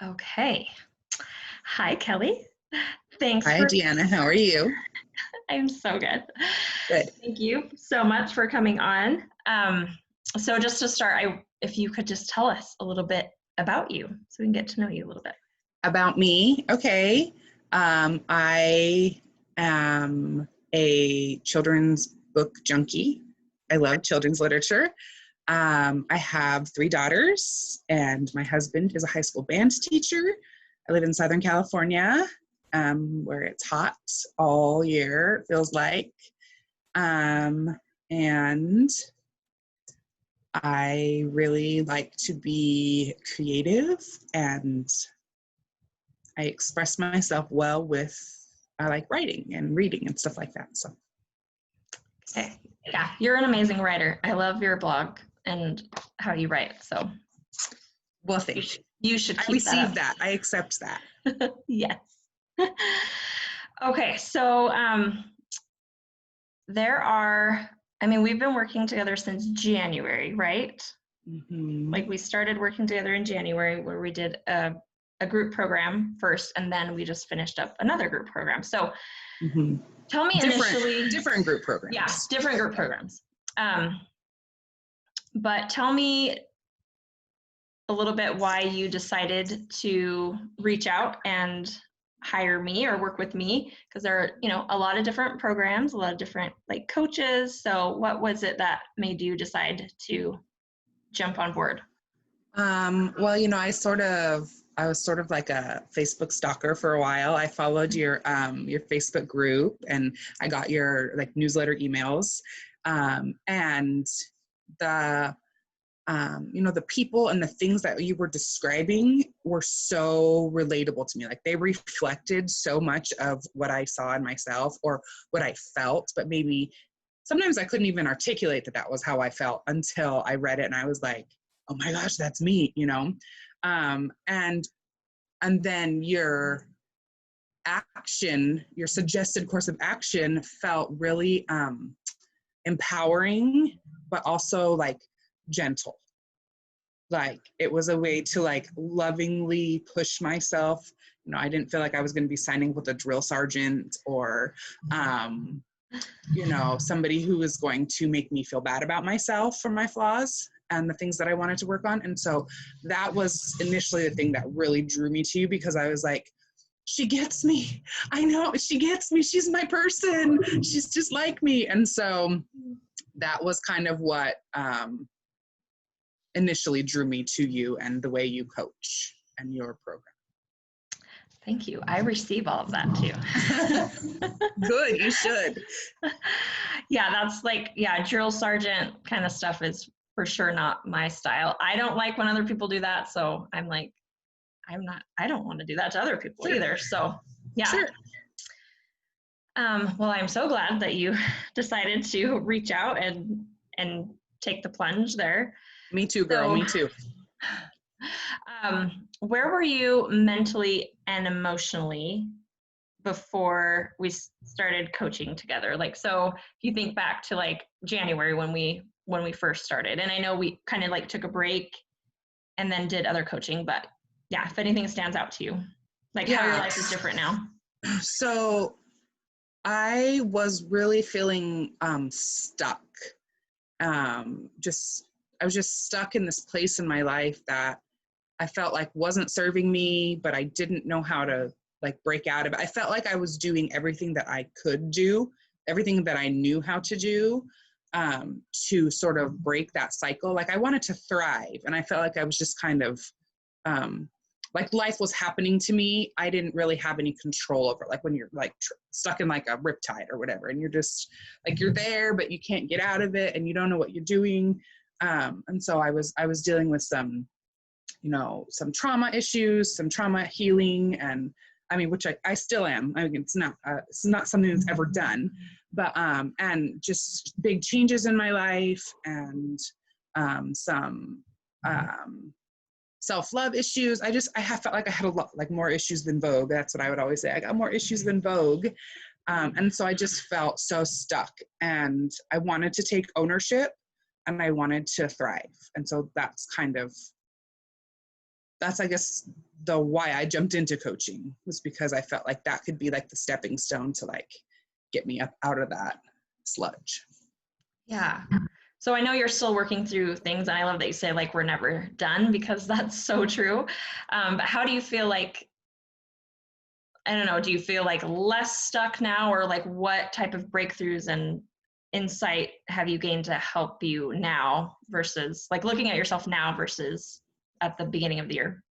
Okay. Hi, Kelly. Thanks Hi, for, Deanna. How are you? I'm so good. Good. Thank you so much for coming on. So just to start, if you could just tell us a little bit about you so we can get to know you a little bit. About me, okay. I am a children's book junkie. I love children's literature. I have three daughters, and my husband is a high school band teacher. I live in Southern California, where it's hot all year, it feels like. And I really like to be creative, and I express myself well with, I like writing and reading and stuff like that. So, Okay. Yeah, you're an amazing writer. I love your blog and how you write. So well, you thank you. should, you should I keep that receive up. that. I accept that. Yes. Okay, so we've been working together since January, right? Mm-hmm. Like we started working together in January where we did a group program first, and then we just finished up another group program. So Mm-hmm. tell me initially, Different group yeah, programs. different group programs. But tell me a little bit why you decided to reach out and hire me or work with me, because there are, a lot of different programs, a lot of different like coaches. So what was it that made you decide to jump on board? Well, I was sort of like a Facebook stalker for a while. I followed your Facebook group, and I got your like newsletter emails. And the the people and the things that you were describing were so relatable to me. Like they reflected so much of what I saw in myself or what I felt, but maybe sometimes I couldn't even articulate that that was how I felt until I read it and I was like, oh my gosh, that's me. And then your suggested course of action felt really empowering, but also like gentle. Like it was a way to like lovingly push myself. I didn't feel like I was going to be signing with a drill sergeant or somebody who was going to make me feel bad about myself for my flaws and the things that I wanted to work on. And so that was initially the thing that really drew me to you, because I was like, she gets me. I know she gets me. She's my person. She's just like me. And so that was kind of what initially drew me to you and the way you coach and your program. Thank you. I receive all of that too. Good, you should. Yeah, that's like, yeah, drill sergeant kind of stuff is for sure not my style. I don't like when other people do that. So I'm like, I don't want to do that to other people either. So yeah. Sure. Well, I'm so glad that you decided to reach out and take the plunge there. Me too, girl. Me too. Where were you mentally and emotionally before we started coaching together? Like, so if you think back to like January when we first started, and I know we kind of like took a break and then did other coaching, but yeah, if anything stands out to you, like how your life is different now. So I was really feeling stuck. I was just stuck in this place in my life that I felt like wasn't serving me, but I didn't know how to like break out of it. I felt like I was doing everything that I could do, everything that I knew how to do, to sort of break that cycle. Like I wanted to thrive, and I felt like I was just kind of like life was happening to me. I didn't really have any control over it. Like when you're like stuck in like a riptide or whatever, and you're just like, you're there, but you can't get out of it and you don't know what you're doing. And so I was dealing with some trauma issues, some trauma healing. And I mean, which I still am. I mean, it's not something that's ever done, but, and just big changes in my life, and some self-love issues. I have felt like I had a lot, like more issues than Vogue. That's what I would always say. I got more issues than Vogue. And so I just felt so stuck, and I wanted to take ownership, and I wanted to thrive. And so that's kind of that's, I guess, the why I jumped into coaching, was because I felt like that could be like the stepping stone to like get me up out of that sludge. Yeah. So I know you're still working through things, and I love that you say like we're never done, because that's so true. But how do you feel like, I don't know, do you feel like less stuck now, or like what type of breakthroughs and insight have you gained to help you now, versus like looking at yourself now versus at the beginning of the year?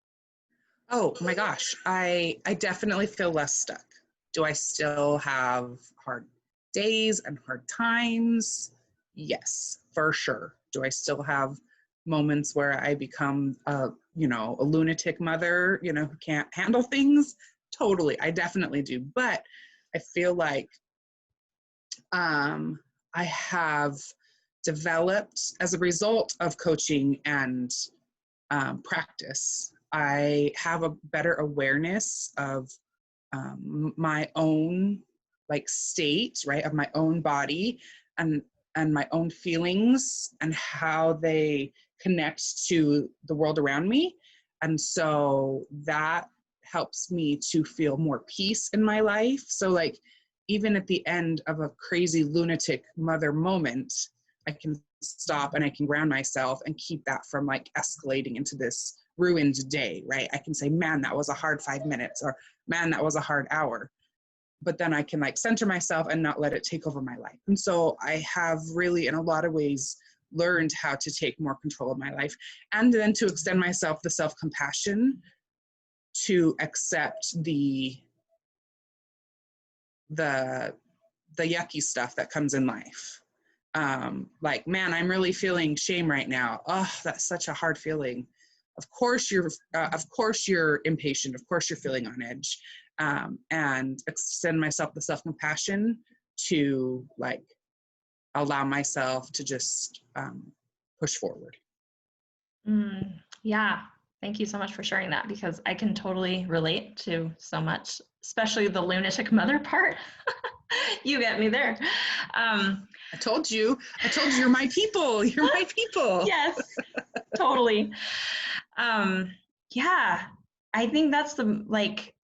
Oh my gosh, I definitely feel less stuck. Do I still have hard days and hard times? Yes, for sure. Do I still have moments where I become a lunatic mother, who can't handle things? Totally, I definitely do. But I feel like I have developed, as a result of coaching and practice, I have a better awareness of my own like state, right, of my own body and my own feelings and how they connect to the world around me. And so that helps me to feel more peace in my life. So like, even at the end of a crazy lunatic mother moment, I can stop and I can ground myself and keep that from like escalating into this ruined day, right? I can say, man, that was a hard 5 minutes, or man, that was a hard hour. But then I can like center myself and not let it take over my life. And so I have really, in a lot of ways, learned how to take more control of my life, and then to extend myself the self-compassion to accept the yucky stuff that comes in life. Like, man, I'm really feeling shame right now. Oh, that's such a hard feeling. Of course you're impatient. Of course you're feeling on edge. And extend myself the self-compassion to like allow myself to just push forward. Yeah. Thank you so much for sharing that, because I can totally relate to so much, especially the lunatic mother part. You get me there. I told you you're my people. You're my people. Yes, totally. Yeah, I think that's the like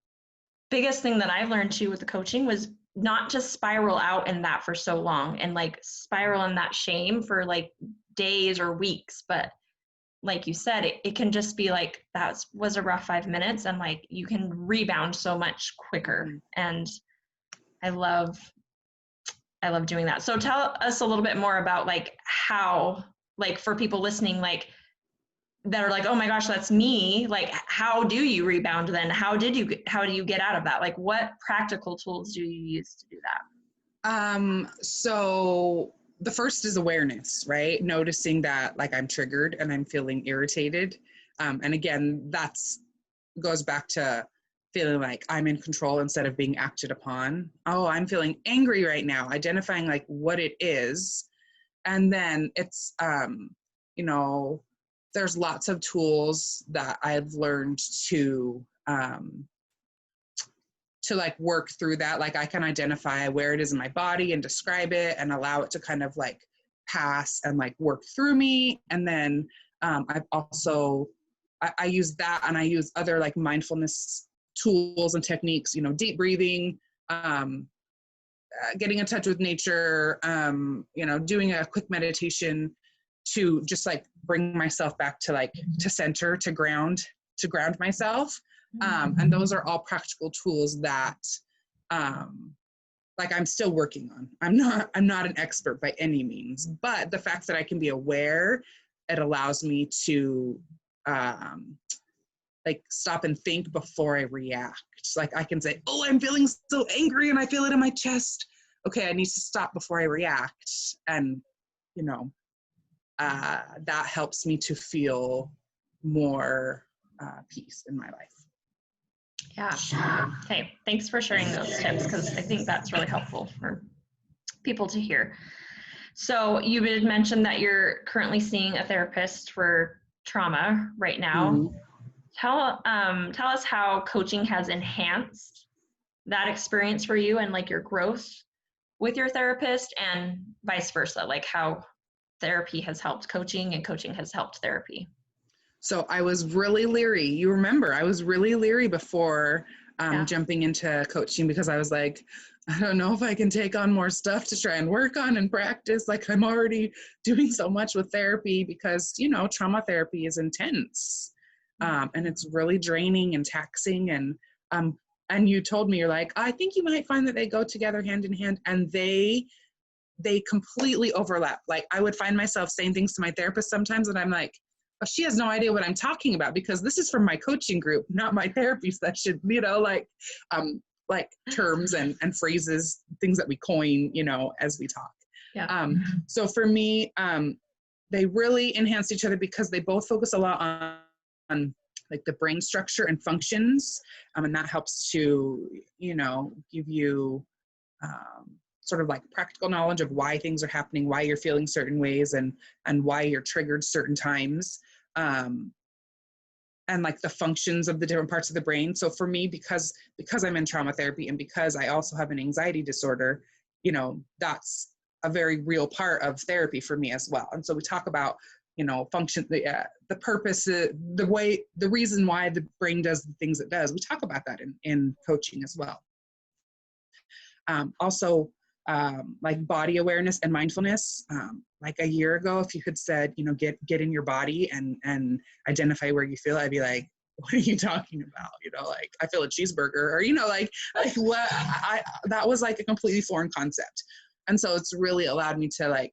biggest thing that I've learned too with the coaching was not to spiral out in that for so long and like spiral in that shame for like days or weeks. But like you said, it can just be like, that was a rough 5 minutes, and like you can rebound so much quicker. And I love doing that. So tell us a little bit more about like how, like for people listening, like that are like, oh my gosh, that's me. Like, how do you rebound then? How do you get out of that? Like, what practical tools do you use to do that? So the first is awareness, right? Noticing that like I'm triggered and I'm feeling irritated. And again, that's goes back to feeling like I'm in control instead of being acted upon. Oh, I'm feeling angry right now, identifying like what it is. And then it's, there's lots of tools that I've learned to like work through that. Like I can identify where it is in my body and describe it and allow it to kind of like pass and like work through me. And then I've also, I use that, and I use other like mindfulness tools and techniques, deep breathing, getting in touch with nature, doing a quick meditation to just like bring myself back to like to center, to ground myself. And those are all practical tools that like I'm still working on. I'm not an expert by any means, but the fact that I can be aware, it allows me to like stop and think before I react. Like I can say, oh, I'm feeling so angry and I feel it in my chest. Okay, I need to stop before I react. And, that helps me to feel more peace in my life. Yeah. Okay. Thanks for sharing those tips, because I think that's really helpful for people to hear. So you did mention that you're currently seeing a therapist for trauma right now. Mm-hmm. Tell us how coaching has enhanced that experience for you and like your growth with your therapist, and vice versa, like how therapy has helped coaching and coaching has helped therapy. So I was really leery. You remember, I was really leery before jumping into coaching because I was like, I don't know if I can take on more stuff to try and work on and practice. Like I'm already doing so much with therapy because, you know, trauma therapy is intense and it's really draining and taxing. And you told me, you're like, I think you might find that they go together hand in hand, and they completely overlap. Like I would find myself saying things to my therapist sometimes and I'm like, oh, she has no idea what I'm talking about because this is from my coaching group, not my therapy session, you know, like terms and phrases, things that we coin, you know, as we talk. Yeah. So for me, they really enhance each other because they both focus a lot on like the brain structure and functions. And that helps to, you know, give you sort of like practical knowledge of why things are happening, why you're feeling certain ways, and why you're triggered certain times, and like the functions of the different parts of the brain. So for me, because I'm in trauma therapy and because I also have an anxiety disorder, you know, that's a very real part of therapy for me as well. And so we talk about, you know, function, the purpose, the reason why the brain does the things it does. We talk about that in coaching as well. Also, like body awareness and mindfulness. Like a year ago, if you had said, you know, get in your body and identify where you feel, I'd be like, what are you talking about? You know, like I feel a cheeseburger, or, you know, like what that was like a completely foreign concept. And so it's really allowed me to like,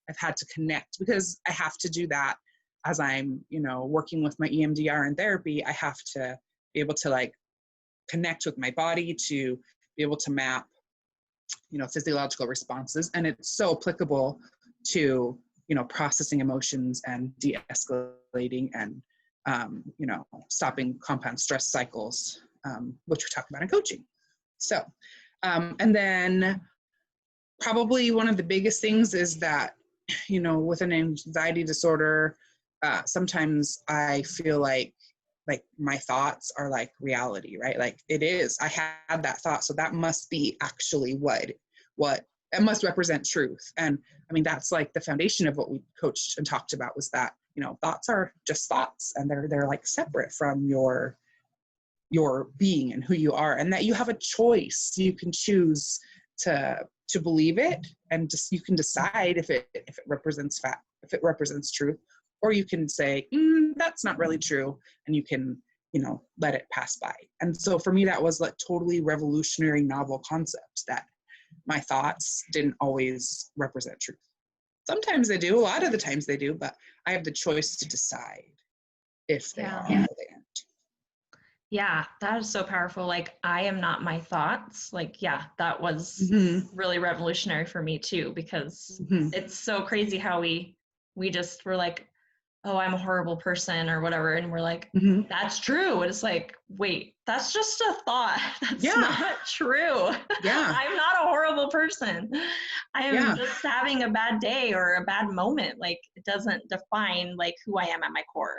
I've had to connect because I have to do that as I'm, you know, working with my EMDR and therapy. I have to be able to like connect with my body to be able to map, you know, physiological responses. And it's so applicable to, you know, processing emotions and de-escalating and, you know, stopping compound stress cycles, which we talk about in coaching. So, and then probably one of the biggest things is that, you know, with an anxiety disorder, sometimes I feel like my thoughts are like reality, right? Like it is, I had that thought, so that must be actually what it must represent truth. And I mean, that's like the foundation of what we coached and talked about, was that, you know, thoughts are just thoughts, and they're like separate from your being and who you are, and that you have a choice. You can choose to believe it, and just you can decide if it represents fact, if it represents truth, or you can say, that's not really true, and you can, you know, let it pass by. And so for me, that was like totally revolutionary, novel concept, that my thoughts didn't always represent truth. Sometimes they do, a lot of the times they do, but I have the choice to decide if they are or they aren't. Yeah, that is so powerful. Like, I am not my thoughts. Like, yeah, that was really revolutionary for me too, because it's so crazy how we just were like, oh, I'm a horrible person or whatever. And we're like, that's true. And it's like, wait, that's just a thought. That's not true. Yeah. I'm not a horrible person. I am just having a bad day or a bad moment. Like, it doesn't define like who I am at my core.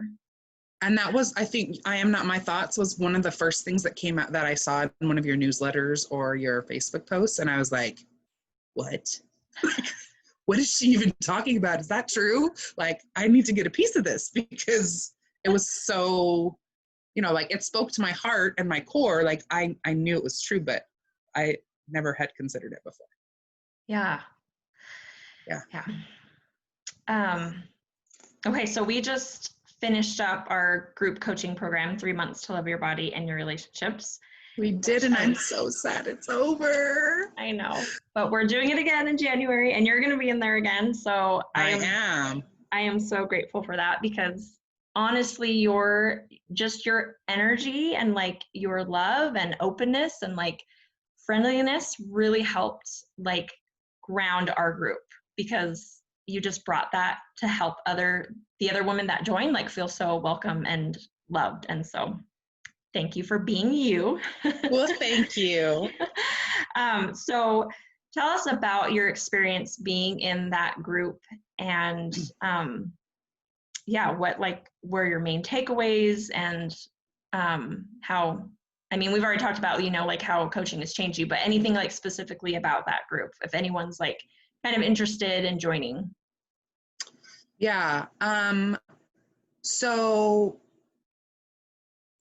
And that was, I think, I am not my thoughts was one of the first things that came out that I saw in one of your newsletters or your Facebook posts. And I was like, what? What is she even talking about? Is that true? Like, I need to get a piece of this, because it was so, you know, like it spoke to my heart and my core. Like I knew it was true, but I never had considered it before. Yeah. Okay. So we just finished up our group coaching program, 3 months to love your body and your relationships. We did, and I'm so sad it's over. I know, but we're doing it again in January, and you're going to be in there again. So I am so grateful for that, because honestly, your energy and like your love and openness and like friendliness really helped like ground our group, because you just brought that to help the other women that joined like feel so welcome and loved. And so thank you for being you. Well, thank you. So tell us about your experience being in that group, and what like were your main takeaways, and how, I mean, we've already talked about, you know, like how coaching has changed you, but anything like specifically about that group, if anyone's like kind of interested in joining. Yeah. So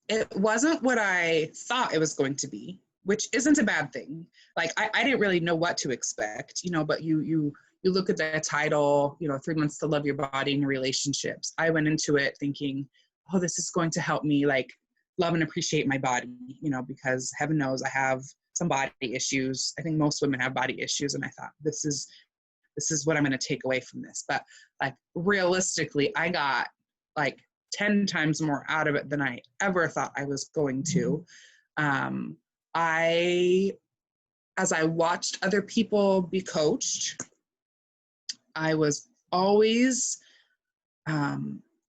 it wasn't what I thought it was going to be, which isn't a bad thing. Like I didn't really know what to expect, but you look at the title, 3 months to love your body and your relationships. I went into it thinking, oh, this is going to help me like love and appreciate my body, because heaven knows I have some body issues. I think most women have body issues. And I thought, this is what I'm going to take away from this. But like realistically, I got like 10 times more out of it than I ever thought I was going to. As I watched other people be coached, I was always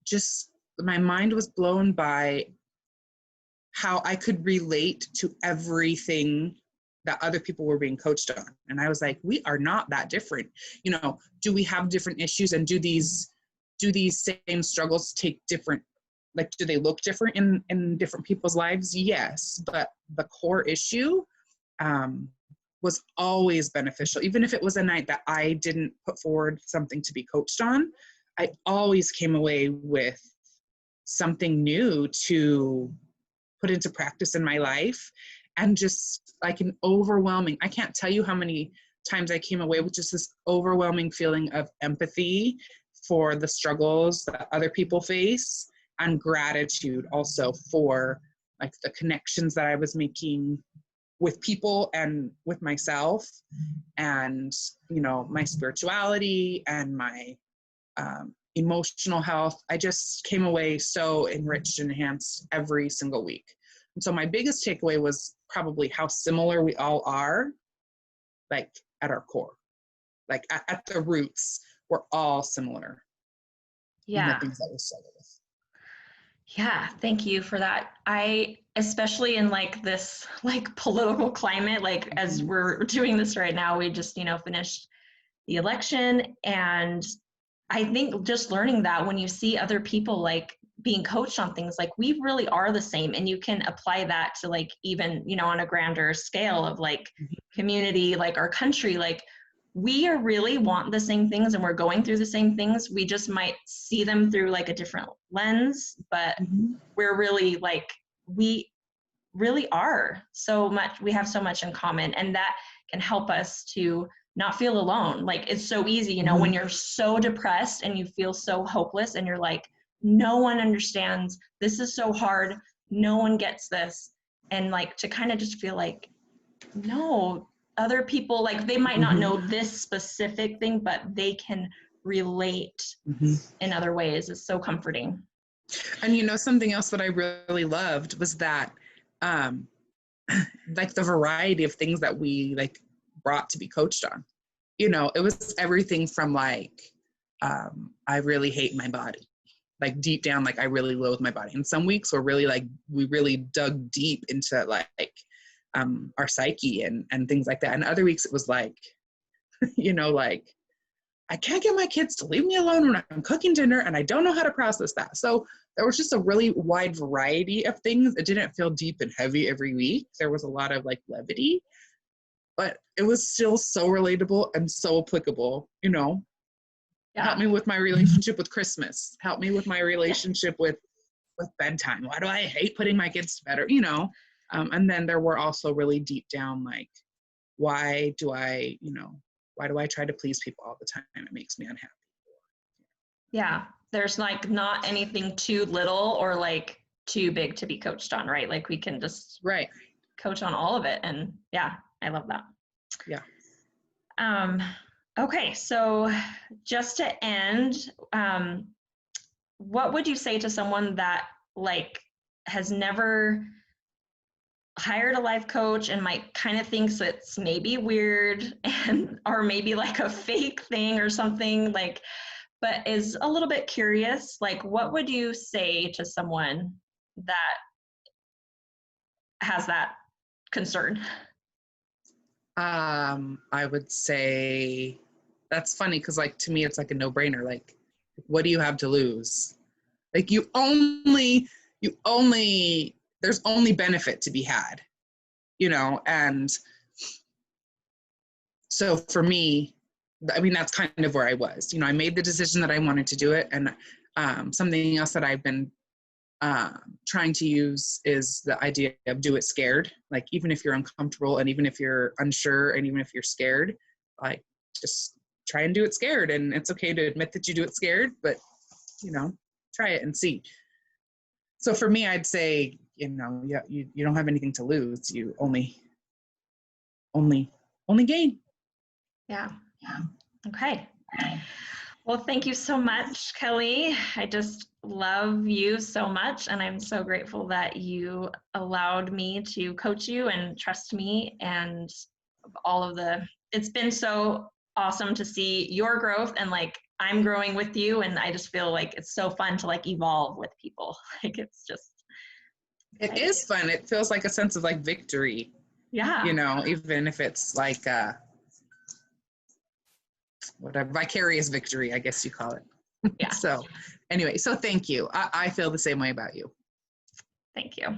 just, my mind was blown by how I could relate to everything that other people were being coached on. And I was like, we are not that different. Do we have different issues, and do these same struggles take different, like, do they look different in different people's lives? Yes, but the core issue was always beneficial. Even if it was a night that I didn't put forward something to be coached on, I always came away with something new to put into practice in my life. And just like an overwhelming, I can't tell you how many times I came away with just this overwhelming feeling of empathy for the struggles that other people face, and gratitude also for like the connections that I was making with people and with myself, and my spirituality and my emotional health. I just came away so enriched and enhanced every single week. And so my biggest takeaway was probably how similar we all are, like at our core, like at the roots, we're all similar. Yeah. In the things that we struggle with. Yeah, thank you for that. Especially in like this like political climate, like as we're doing this right now, we just, finished the election. And I think just learning that when you see other people like being coached on things, like we really are the same, and you can apply that to like even, on a grander scale of like community, like our country, like we really want the same things and we're going through the same things. We just might see them through like a different lens, but we're really like, we really are so much, we have so much in common, and that can help us to not feel alone. Like it's so easy, when you're so depressed and you feel so hopeless and you're like, no one understands, this is so hard, no one gets this. And like to kind of just feel like, no, other people, like they might not know this specific thing, but they can relate in other ways. Is so comforting. And something else that I really loved was that like the variety of things that we like brought to be coached on. It was everything from like I really hate my body, like deep down, like I really loathe my body. And some weeks were really like, we really dug deep into like our psyche and things like that. And other weeks it was like, like I can't get my kids to leave me alone when I'm cooking dinner, and I don't know how to process that. So there was just a really wide variety of things. It didn't feel deep and heavy every week. There was a lot of like levity, but it was still so relatable and so applicable, Yeah. Help me with my relationship with Christmas. Help me with my relationship with bedtime. Why do I hate putting my kids to bed? And then there were also really deep down, like, why do I try to please people all the time? It makes me unhappy. Yeah. There's like not anything too little or like too big to be coached on, right? Like we can just coach on all of it. And yeah, I love that. Yeah. Okay. So just to end, what would you say to someone that like has never hired a life coach and might kind of thinks it's maybe weird and or maybe like a fake thing or something, like, but is a little bit curious? Like, what would you say to someone that has that concern? I would say that's funny because like to me it's like a no-brainer. Like, what do you have to lose? Like you only there's only benefit to be had, and so for me, I mean, that's kind of where I was. I made the decision that I wanted to do it, and Something else that I've been trying to use is the idea of do it scared. Like, even if you're uncomfortable and even if you're unsure and even if you're scared, like, just try and do it scared. And it's okay to admit that you do it scared, but, try it and see. So for me, I'd say, you don't have anything to lose. You only gain. Yeah. Okay. Well, thank you so much, Kelli. I just love you so much, and I'm so grateful that you allowed me to coach you and trust me, and it's been so awesome to see your growth, and like I'm growing with you, and I just feel like it's so fun to like evolve with people. Like, it's just It is fun. It feels like a sense of like victory. Yeah. Even if it's like whatever, vicarious victory, I guess you call it. Yeah. So anyway, so thank you. I feel the same way about you. Thank you.